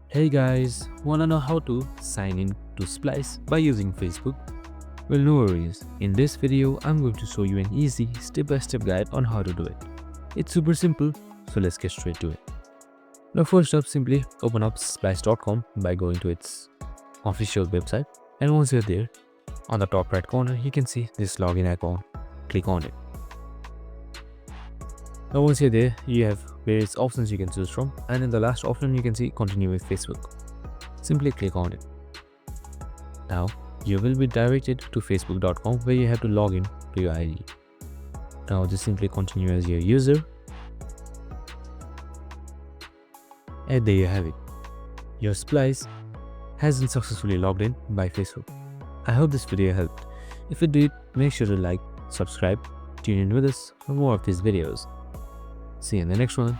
Hey guys, wanna know how to sign in to Splice by using Facebook? Well, no worries. In this video, I'm going to show you an easy step-by-step guide on how to do it. It's super simple, so let's get straight to it. Now first up, simply open up splice.com by going to its official website, and once you're there, on the top right corner, you can see this login icon. Click on it. Now once you're there, you have various options you can choose from, and in the last option you can see continue with Facebook. Simply click on it. Now you will be directed to facebook.com where you have to log in to your ID. Now just simply continue as your user, and there you have it. Your Splice has been successfully logged in by Facebook. I hope this video helped. If it did, make sure to like, subscribe, tune in with us for more of these videos. See you in the next one.